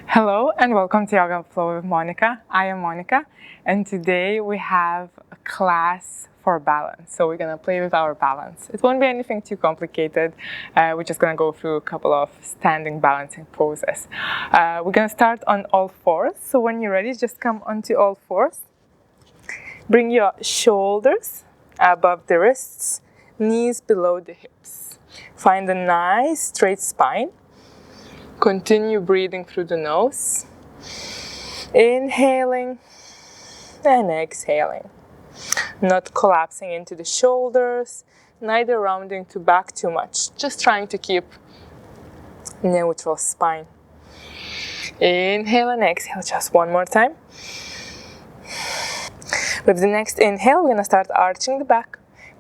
Hello and welcome to Yoga Flow with Monica. I am Monica and today we have a class for balance. So we're going to play with our balance. It won't be anything too complicated. We're just going to go through a couple of standing balancing poses. We're going to start on all fours. So when you're ready, just come onto all fours. Bring your shoulders above the wrists, knees below the hips. Find a nice straight spine. Continue breathing through the nose, inhaling and exhaling. Not collapsing into the shoulders, neither rounding to back too much, just trying to keep neutral spine. Inhale and exhale just one more time. With the next inhale, we're going to start arching the back,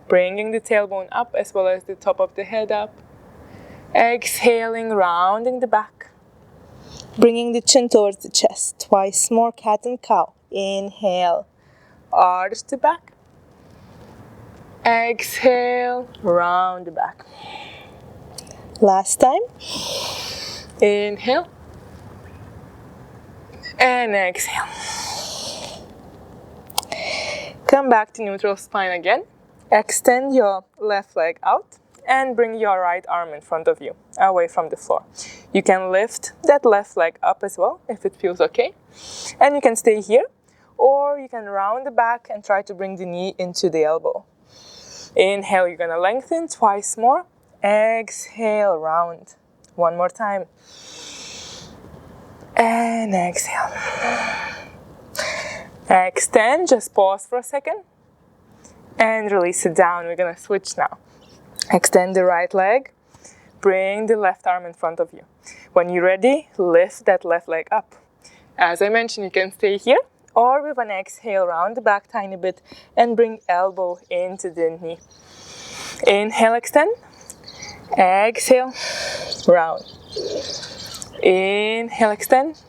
bringing the tailbone up as well as the top of the head up. Exhaling, rounding the back. Bringing the chin towards the chest. Twice more, cat and cow. Inhale, arch the back. Exhale, round the back. Last time. Inhale. And exhale. Come back to neutral spine again. Extend your left leg out. And bring your right arm in front of you, away from the floor. You can lift that left leg up as well, if it feels okay. And you can stay here, or you can round the back and try to bring the knee into the elbow. Inhale, you're gonna lengthen twice more. Exhale, round. One more time. And exhale. Extend, just pause for a second. And release it down. We're gonna switch now. Extend the right leg, bring the left arm in front of you. When you're ready, lift that left leg up. As I mentioned, you can stay here, or with an exhale, round the back tiny bit and bring elbow into the knee. Inhale, extend. Exhale, round. Inhale, extend.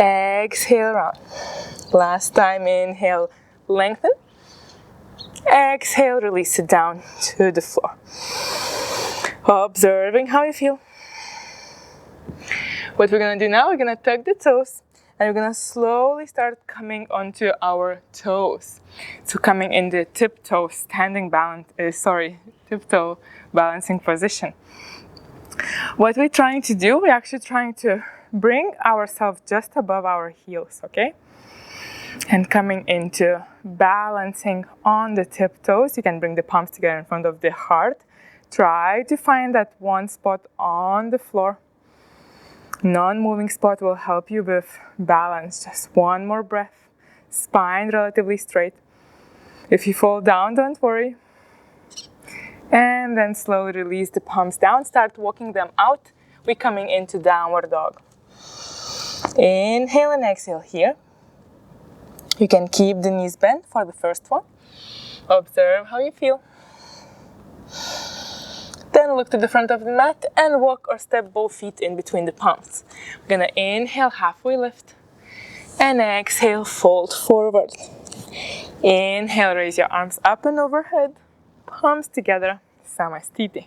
Exhale, round. Last time, inhale, lengthen. Exhale, release it down to the floor. Observing how you feel. What we're going to do now, we're going to tuck the toes and we're going to slowly start coming onto our toes. So coming in the tiptoe balancing position. What we're trying to do, we're actually trying to bring ourselves just above our heels, okay? And coming into balancing on the tiptoes, you can bring the palms together in front of the heart. Try to find that one spot on the floor. Non-moving spot will help you with balance. Just one more breath. Spine relatively straight. If you fall down, don't worry. And then slowly release the palms down. Start walking them out. We're coming into downward dog. Inhale and exhale here. You can keep the knees bent for the first one. Observe how you feel. Then look to the front of the mat and walk or step both feet in between the palms. We're gonna inhale, halfway lift. And exhale, fold forward. Inhale, raise your arms up and overhead. Palms together, Samastiti.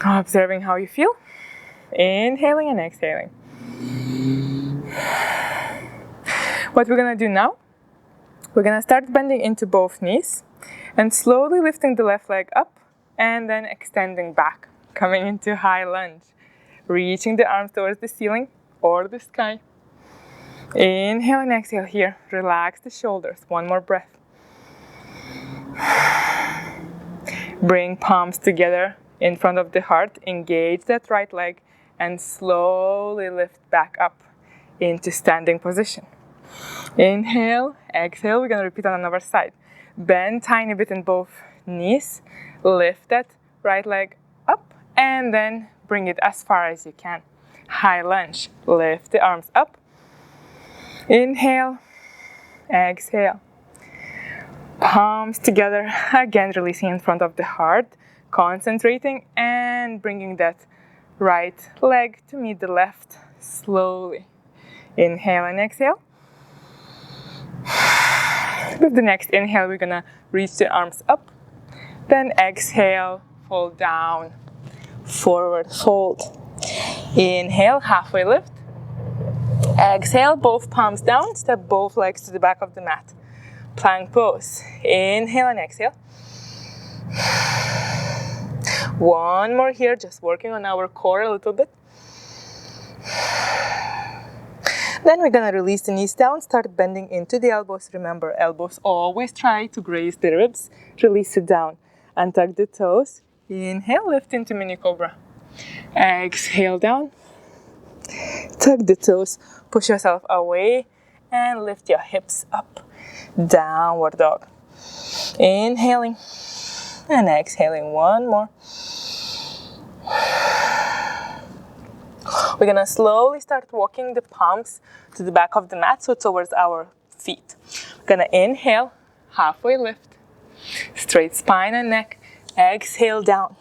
Observing how you feel. Inhaling and exhaling. What we're going to do now, we're going to start bending into both knees and slowly lifting the left leg up and then extending back, coming into high lunge, reaching the arms towards the ceiling or the sky. Inhale and exhale here. Relax the shoulders. One more breath. Bring palms together in front of the heart. Engage that right leg and slowly lift back up into standing position. Inhale, exhale. We're going to repeat on another side. Bend tiny bit in both knees. Lift that right leg up and then bring it as far as you can. High lunge. Lift the arms up. Inhale, exhale. Palms together. Again, releasing in front of the heart. Concentrating and bringing that right leg to meet the left slowly. Inhale and exhale. With the next inhale, we're gonna reach the arms up. Then exhale, fold down, forward fold. Inhale, halfway lift. Exhale, both palms down, step both legs to the back of the mat. Plank pose. Inhale and exhale. One more here, just working on our core a little bit. Then we're gonna release the knees down, start bending into the elbows. Remember, elbows always try to graze the ribs. Release it down and tuck the toes. Inhale, lift into mini cobra. Exhale down. Tuck the toes, push yourself away and lift your hips up. Downward dog. Inhaling and exhaling one more. We're gonna slowly start walking the palms to the back of the mat, so towards our feet. We're gonna inhale, halfway lift, straight spine and neck. Exhale down.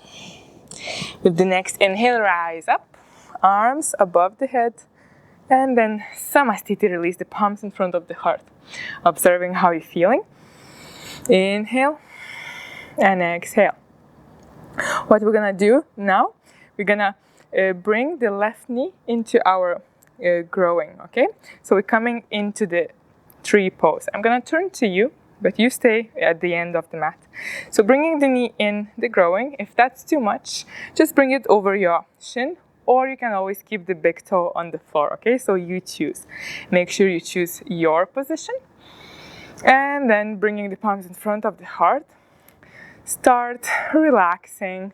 With the next inhale, rise up, arms above the head, and then Samastiti, release the palms in front of the heart. Observing how you're feeling. Inhale and exhale. What we're gonna do now, we're gonna bring the left knee into our growing, okay? So we're coming into the tree pose. I'm gonna turn to you, but you stay at the end of the mat. So bringing the knee in the growing, if that's too much, just bring it over your shin, or you can always keep the big toe on the floor, okay? So you choose. Make sure you choose your position. And then bringing the palms in front of the heart, start relaxing,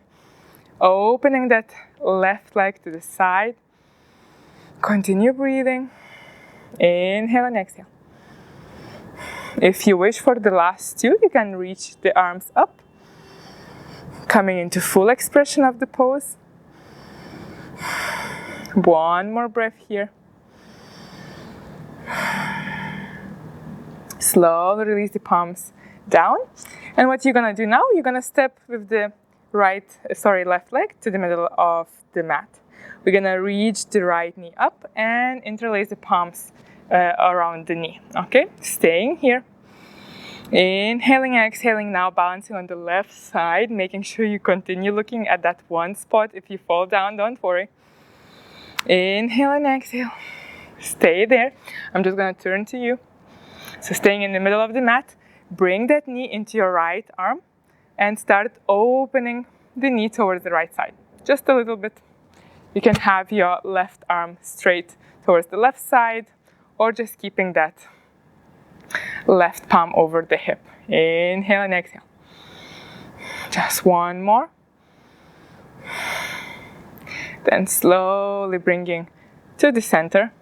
opening that left leg to the side. Continue breathing. Inhale and exhale. If you wish for the last two, you can reach the arms up, coming into full expression of the pose. One more breath here. Slowly release the palms down. And what you're gonna do now, you're gonna step with the left leg to the middle of the mat. We're gonna reach the right knee up and interlace the palms around the knee, okay? Staying here. Inhaling, exhaling, now balancing on the left side, making sure you continue looking at that one spot. If you fall down, don't worry. Inhale and exhale. Stay there. I'm just gonna turn to you. So staying in the middle of the mat, bring that knee into your right arm and start opening the knee towards the right side. Just a little bit. You can have your left arm straight towards the left side, or just keeping that left palm over the hip. Inhale and exhale. Just one more. Then slowly bringing to the center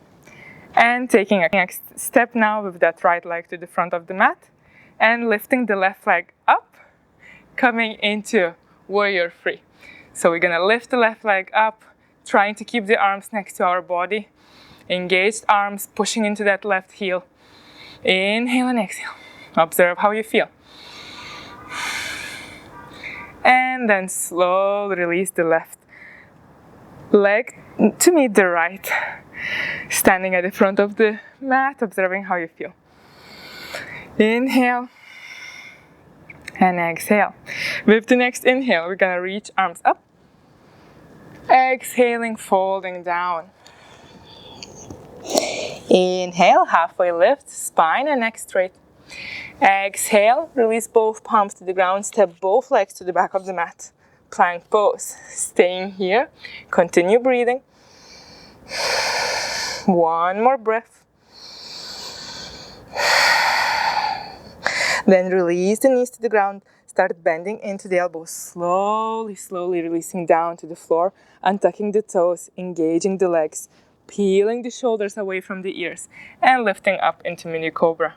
and taking a next step now with that right leg to the front of the mat and lifting the left leg up, coming into warrior three. So we're gonna lift the left leg up, trying to keep the arms next to our body. Engaged arms, pushing into that left heel. Inhale and exhale. Observe how you feel. And then slowly release the left leg to meet the right. Standing at the front of the mat, observing how you feel. Inhale and exhale. With the next inhale, we're gonna reach arms up. Exhaling, folding down. Inhale, halfway lift, spine and neck straight. Exhale, release both palms to the ground, step both legs to the back of the mat. Plank pose. Staying here, continue breathing. One more breath. Then release the knees to the ground. Start bending into the elbows. Slowly, slowly releasing down to the floor. Untucking the toes, engaging the legs. Peeling the shoulders away from the ears. And lifting up into mini cobra.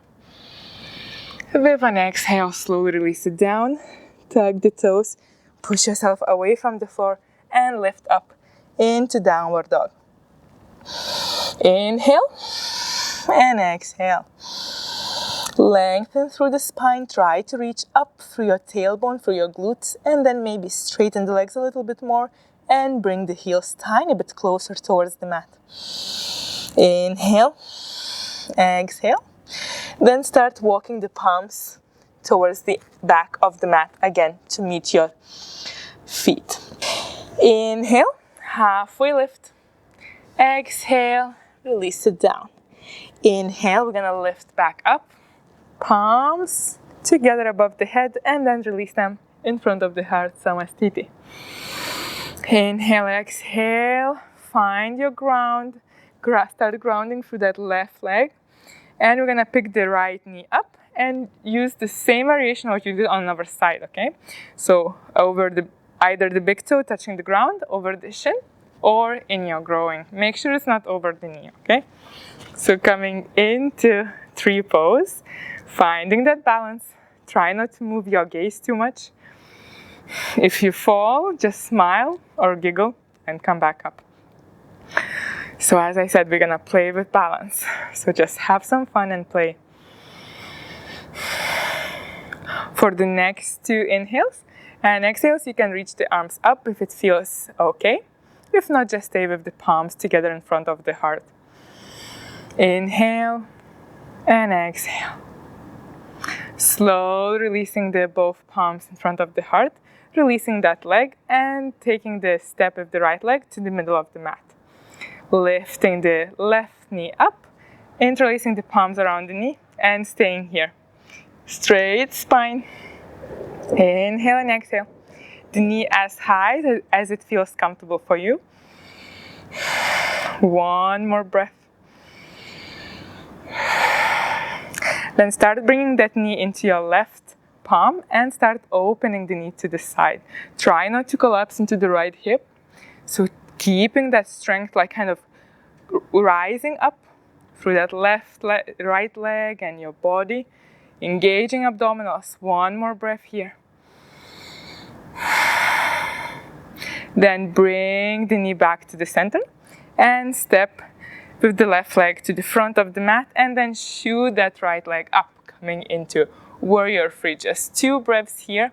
With an exhale, slowly release it down. Tuck the toes. Push yourself away from the floor. And lift up into downward dog. Inhale and exhale. Lengthen through the spine. Try to reach up through your tailbone, through your glutes, and then maybe straighten the legs a little bit more and bring the heels tiny bit closer towards the mat. Inhale, exhale. Then start walking the palms towards the back of the mat again to meet your feet. Inhale, halfway lift. Exhale, release it down. Inhale, we're gonna lift back up. Palms together above the head and then release them in front of the heart, Samastiti. Inhale, exhale, find your ground. Start grounding through that left leg. And we're gonna pick the right knee up and use the same variation what you did on the other side, okay? So over either the big toe touching the ground, over the shin, or in your groin. Make sure it's not over the knee, okay? So coming into tree pose, finding that balance. Try not to move your gaze too much. If you fall, just smile or giggle and come back up. So as I said, we're gonna play with balance. So just have some fun and play. For the next two inhales and exhales, you can reach the arms up if it feels okay. If not, just stay with the palms together in front of the heart. Inhale and exhale. Slowly releasing the both palms in front of the heart, releasing that leg and taking the step of the right leg to the middle of the mat. Lifting the left knee up, interlacing the palms around the knee and staying here. Straight spine. Inhale and exhale. The knee as high as it feels comfortable for you. One more breath. Then start bringing that knee into your left palm and start opening the knee to the side. Try not to collapse into the right hip. So keeping that strength, like kind of rising up through that right leg and your body. Engaging abdominals. One more breath here. Then bring the knee back to the center and step with the left leg to the front of the mat and then shoot that right leg up, coming into warrior three. Just 2 breaths here.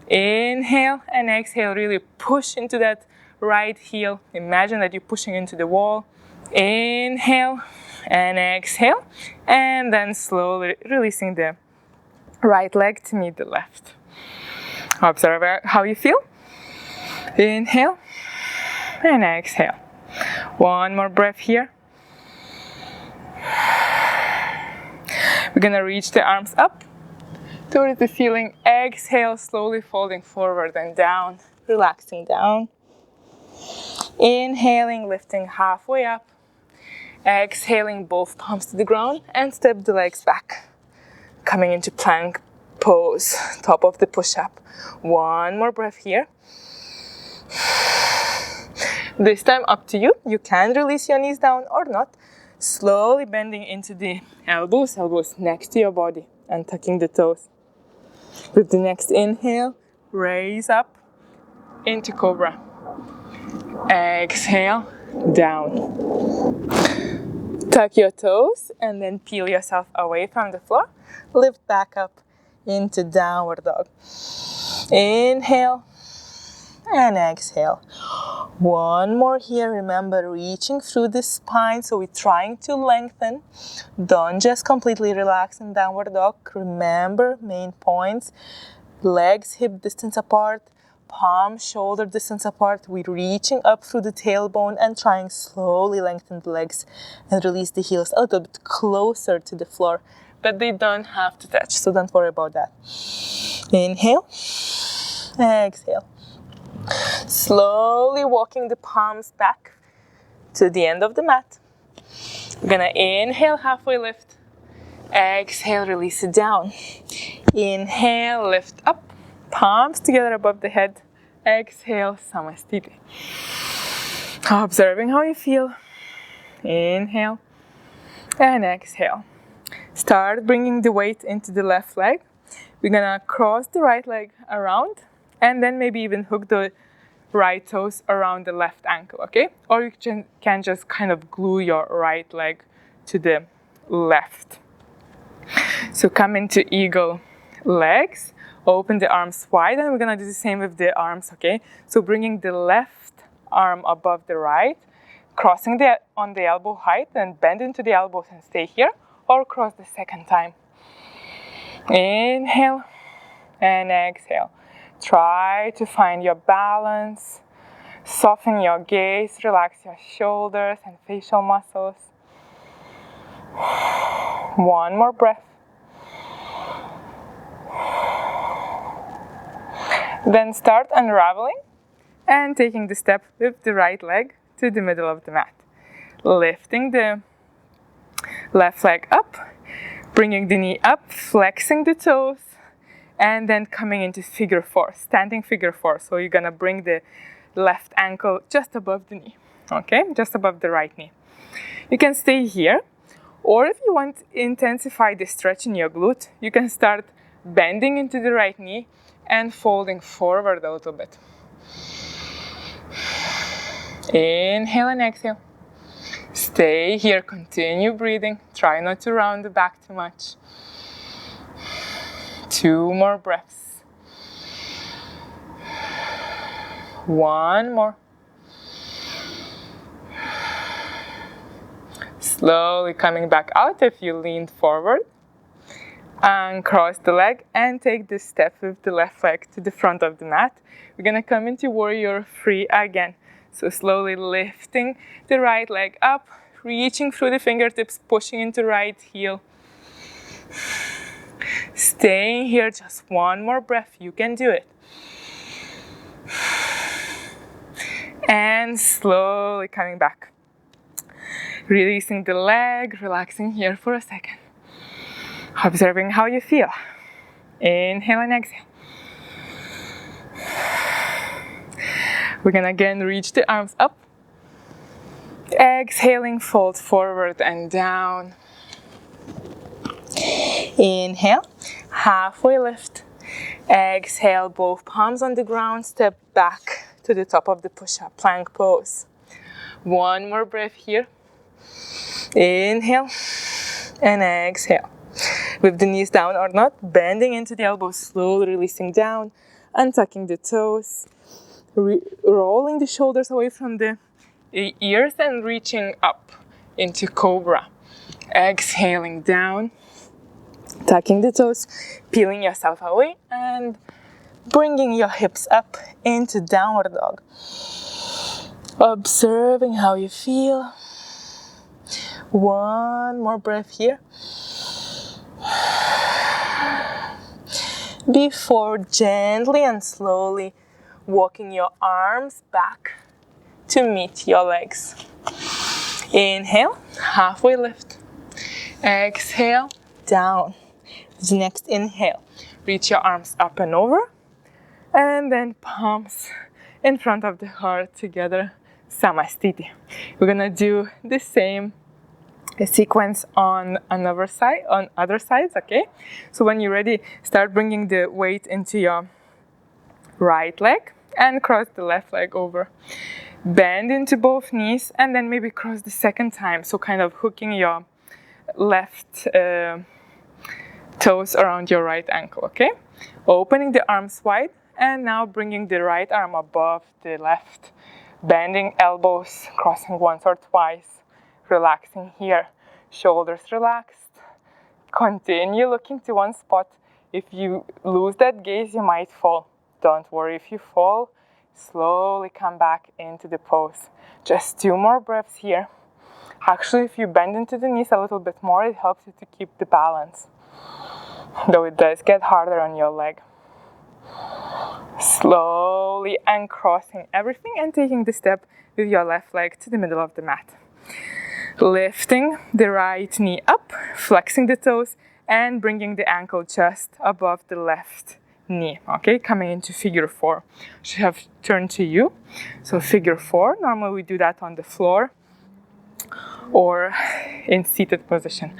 Inhale and exhale, really push into that right heel. Imagine that you're pushing into the wall. Inhale and exhale, and then slowly releasing the right leg to meet the left. Observe how you feel. Inhale and exhale. One more breath here. We're gonna reach the arms up towards the ceiling. Exhale, slowly folding forward and down, relaxing down. Inhaling, lifting halfway up. Exhaling, both palms to the ground and step the legs back. Coming into plank pose, top of the push-up. One more breath here. This time up to you. You can release your knees down or not. Slowly bending into the elbows next to your body and tucking the toes. With the next inhale, raise up into cobra. Exhale, down. Tuck your toes and then peel yourself away from the floor. Lift back up into downward dog. Inhale and exhale. One more here. Remember, reaching through the spine, so we're trying to lengthen. Don't just completely relax in downward dog. Remember, main points: legs hip distance apart, palms shoulder distance apart. We're reaching up through the tailbone and trying slowly lengthen the legs and release the heels a little bit closer to the floor, but they don't have to touch, so don't worry about that. Inhale, exhale. Slowly walking the palms back to the end of the mat. We're gonna inhale, halfway lift. Exhale, release it down. Inhale, lift up. Palms together above the head. Exhale, Samastiti. Observing how you feel. Inhale and exhale. Start bringing the weight into the left leg. We're gonna cross the right leg around and then maybe even hook the right toes around the left ankle, okay? Or you can just kind of glue your right leg to the left. So come into eagle legs, open the arms wide, and we're gonna do the same with the arms, okay? So bringing the left arm above the right, crossing on the elbow height, and bend into the elbows and stay here, or cross the second time. Inhale and exhale. Try to find your balance. Soften your gaze, relax your shoulders and facial muscles. One more breath. Then start unraveling and taking the step with the right leg to the middle of the mat. Lifting the left leg up, bringing the knee up, flexing the toes, and then coming into figure four, standing figure four. So you're gonna bring the left ankle just above the knee, okay? Just above the right knee. You can stay here, or if you want to intensify the stretch in your glute, you can start bending into the right knee and folding forward a little bit. Inhale and exhale. Stay here, continue breathing. Try not to round the back too much. 2 more breaths. 1 more. Slowly coming back out if you leaned forward. And cross the leg and take this step with the left leg to the front of the mat. We're gonna come into warrior three again. So slowly lifting the right leg up, reaching through the fingertips, pushing into right heel. Staying here, just 1 more breath, you can do it. And slowly coming back. Releasing the leg, relaxing here for a second. Observing how you feel. Inhale and exhale. We're gonna again reach the arms up. Exhaling, fold forward and down. Inhale, halfway lift. Exhale, both palms on the ground, step back to the top of the push-up, plank pose. 1 more breath here. Inhale and exhale. With the knees down or not, bending into the elbows, slowly releasing down, untucking the toes, rolling the shoulders away from the ears and reaching up into cobra. Exhaling down, tucking the toes, peeling yourself away and bringing your hips up into downward dog. Observing how you feel. 1 more breath here. Before gently and slowly walking your arms back to meet your legs. Inhale, halfway lift. Exhale, down. The next inhale, reach your arms up and over. And then palms in front of the heart together, Samastiti. We're gonna do the same sequence on another side, on other sides, okay? So when you're ready, start bringing the weight into your right leg and cross the left leg over. Bend into both knees and then maybe cross the second time. So kind of hooking your left toes around your right ankle, okay? Opening the arms wide and now bringing the right arm above the left. Bending elbows, crossing once or twice. Relaxing here, shoulders relaxed. Continue looking to one spot. If you lose that gaze, you might fall. Don't worry if you fall. Slowly come back into the pose. Just 2 more breaths here. Actually, if you bend into the knees a little bit more, it helps you to keep the balance. Though it does get harder on your leg. Slowly uncrossing everything and taking the step with your left leg to the middle of the mat. Lifting the right knee up, flexing the toes, and bringing the ankle just above the left knee, okay? Coming into figure four. Should have turned to you. So figure four, normally we do that on the floor or in seated position.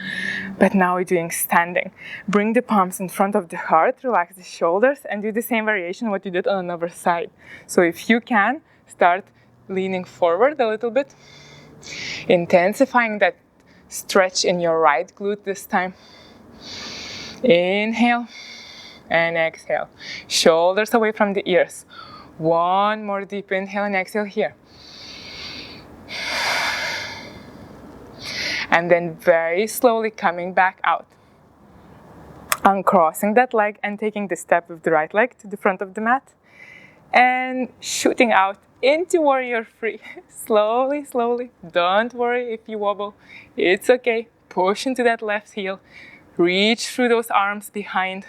But now we're doing standing. Bring the palms in front of the heart, relax the shoulders, and do the same variation what you did on another side. So if you can, start leaning forward a little bit. Intensifying that stretch in your right glute this time. Inhale and exhale. Shoulders away from the ears. 1 more deep inhale and exhale here. And then very slowly coming back out. Uncrossing that leg and taking the step with the right leg to the front of the mat. And shooting out into warrior three. Slowly, slowly. Don't worry if you wobble. It's okay. Push into that left heel. Reach through those arms behind.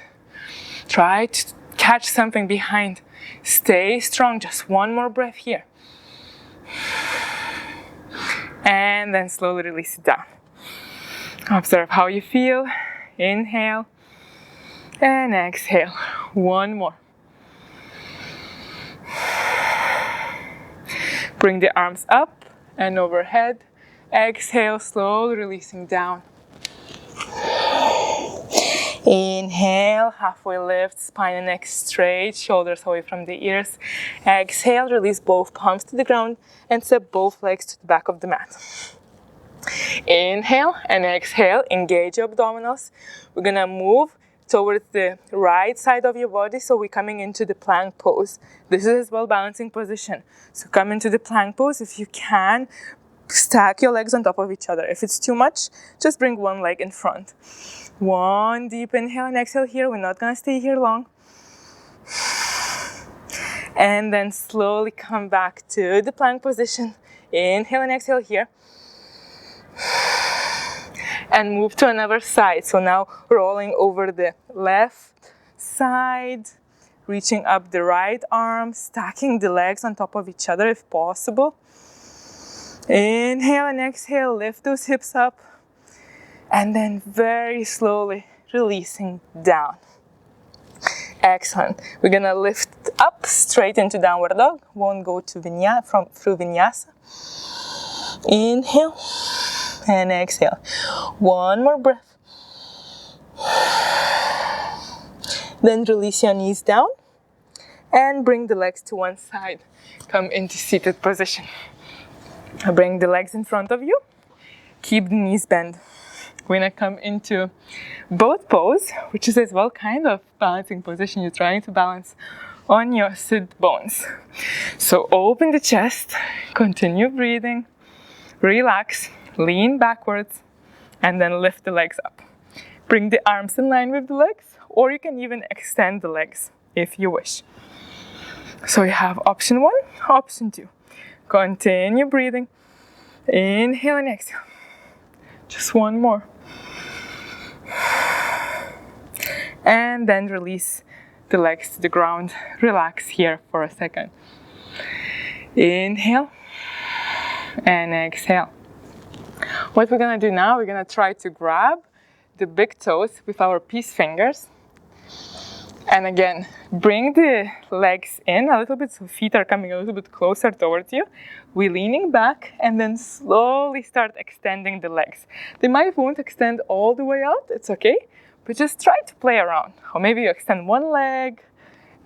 Try to catch something behind. Stay strong. Just one more breath here. And then slowly release it down. Observe how you feel. Inhale. And exhale. One more. Bring the arms up and overhead. Exhale, slowly releasing down. Inhale, halfway lift, spine and neck straight, shoulders away from the ears. Exhale, release both palms to the ground and step both legs to the back of the mat. Inhale and exhale, engage your abdominals. We're gonna move towards the right side of your body, so we're coming into the plank pose. This is as well balancing position. So come into the plank pose. If you can, stack your legs on top of each other. If it's too much, just bring one leg in front. One deep inhale and exhale here. We're not gonna stay here long. And then slowly come back to the plank position. Inhale and exhale here. And move to another side. So now rolling over the left side, reaching up the right arm, stacking the legs on top of each other if possible. Inhale and exhale, lift those hips up. And then very slowly releasing down. Excellent. We're gonna lift up straight into downward dog. Won't go to through vinyasa. Inhale and exhale. One more breath. Then release your knees down and bring the legs to one side. Come into seated position. Bring the legs in front of you. Keep the knees bent. We're gonna come into boat pose, which is as well kind of balancing position. You're trying to balance on your sit bones. So open the chest, continue breathing, relax, lean backwards, and then lift the legs up. Bring the arms in line with the legs, or you can even extend the legs if you wish. So you have option 1, option 2. Continue breathing. Inhale and exhale. Just one more. And then release the legs to the ground. Relax here for a second. Inhale and exhale. What we're gonna do now, we're gonna try to grab the big toes with our peace fingers. And again, bring the legs in a little bit, so feet are coming a little bit closer towards you. We're leaning back and then slowly start extending the legs. They won't extend all the way out, it's okay, but just try to play around. Or maybe you extend one leg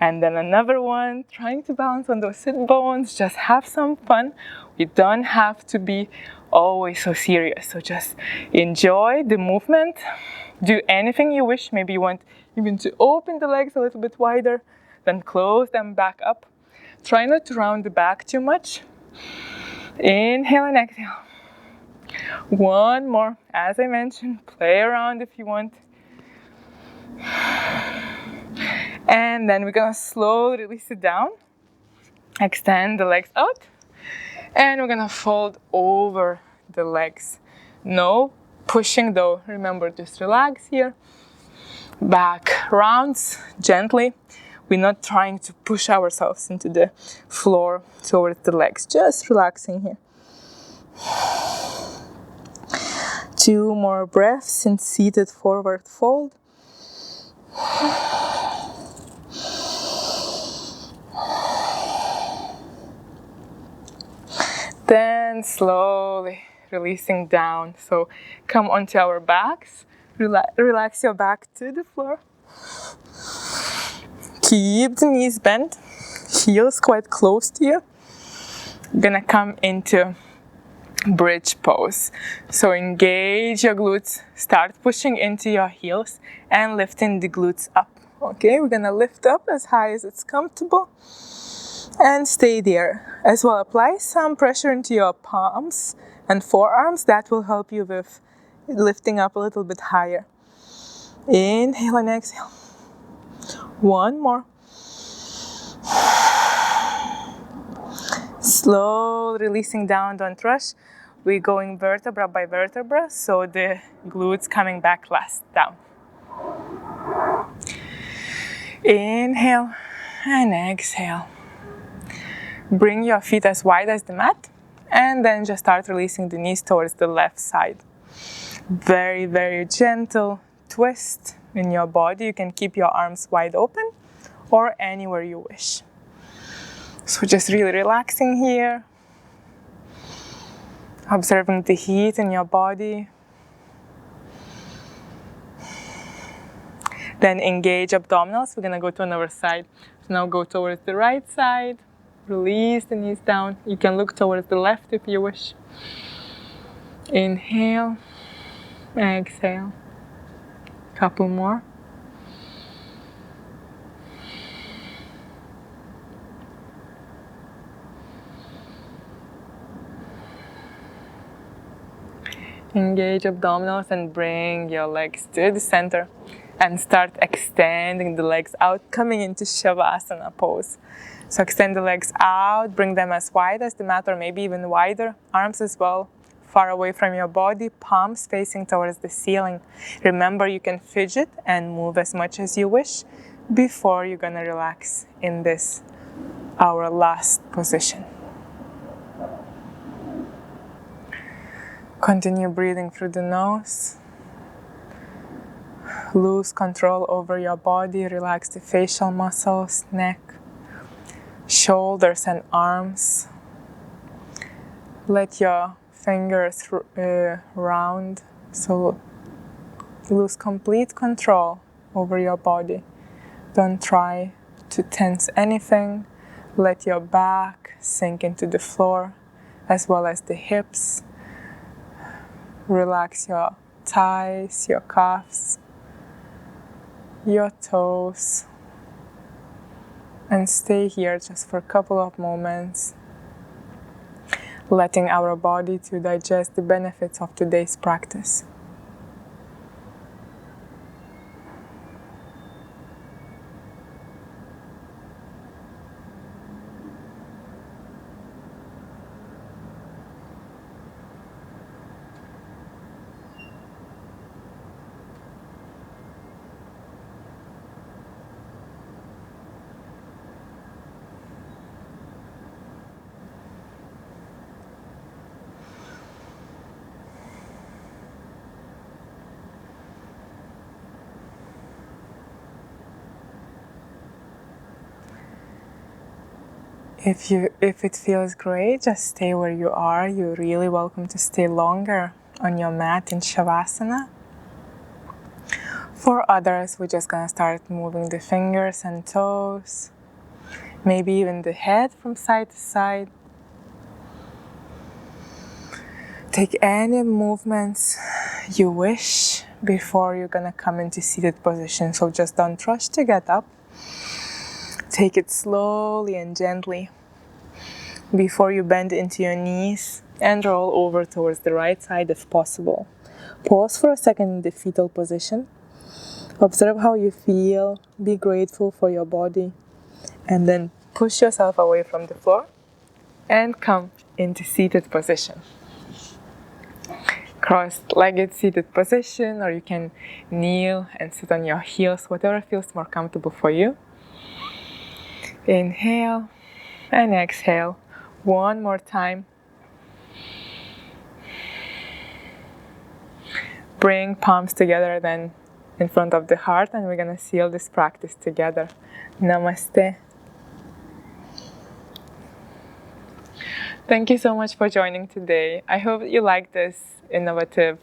and then another one, trying to balance on those sit bones. Just have some fun. You don't have to be always so serious. So just enjoy the movement. Do anything you wish. Maybe you want even to open the legs a little bit wider, then close them back up. Try not to round the back too much. Inhale and exhale. One more. As I mentioned, play around if you want. And then we're gonna slowly release it down. Extend the legs out. And we're gonna fold over the legs. No pushing though. Remember, just relax here. Back rounds gently. We're not trying to push ourselves into the floor towards the legs. Just relaxing here. 2 more breaths in seated forward fold. Then slowly releasing down. So come onto our backs. Relax your back to the floor. Keep the knees bent. Heels quite close to you. Gonna come into bridge pose. So engage your glutes. Start pushing into your heels and lifting the glutes up. Okay, we're gonna lift up as high as it's comfortable. And stay there. As well, apply some pressure into your palms and forearms. That will help you with lifting up a little bit higher. Inhale and exhale. One more. Slowly releasing down, don't rush. We're going vertebra by vertebra, so the glutes coming back last, down. Inhale and exhale. Bring your feet as wide as the mat, and then just start releasing the knees towards the left side. Very, very gentle twist in your body. You can keep your arms wide open or anywhere you wish. So just really relaxing here. Observing the heat in your body. Then engage abdominals. We're gonna go to another side. So now go towards the right side. Release the knees down. You can look towards the left if you wish. Inhale. Exhale. Couple more. Engage abdominals and bring your legs to the center and start extending the legs out, coming into Shavasana Pose. So extend the legs out, bring them as wide as the mat or maybe even wider. Arms as well, far away from your body, palms facing towards the ceiling. Remember, you can fidget and move as much as you wish before you're gonna relax in this, our last position. Continue breathing through the nose. Lose control over your body. Relax the facial muscles, neck, shoulders and arms. Let your fingers round. So lose complete control over your body. Don't try to tense anything. Let your back sink into the floor as well as the hips. Relax your thighs, your calves, your toes, and stay here just for a couple of moments, letting our body to digest the benefits of today's practice. If it feels great, just stay where you are. You're really welcome to stay longer on your mat in Shavasana. For others, we're just gonna start moving the fingers and toes, maybe even the head from side to side. Take any movements you wish before you're gonna come into seated position. So just don't rush to get up. Take it slowly and gently before you bend into your knees and roll over towards the right side if possible. Pause for a second in the fetal position. Observe how you feel. Be grateful for your body. And then push yourself away from the floor and come into seated position. Cross-legged seated position, or you can kneel and sit on your heels, whatever feels more comfortable for you. Inhale and exhale. One more time. Bring palms together then in front of the heart, and we're going to seal this practice together. Namaste. Thank you so much for joining today. I hope you like this innovative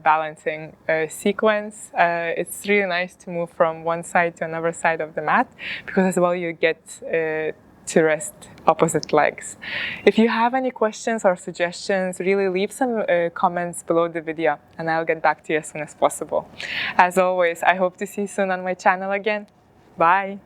balancing sequence. It's really nice to move from one side to another side of the mat, because as well you get to rest opposite legs. If you have any questions or suggestions, really leave some comments below the video and I'll get back to you as soon as possible. As always, I hope to see you soon on my channel again. Bye!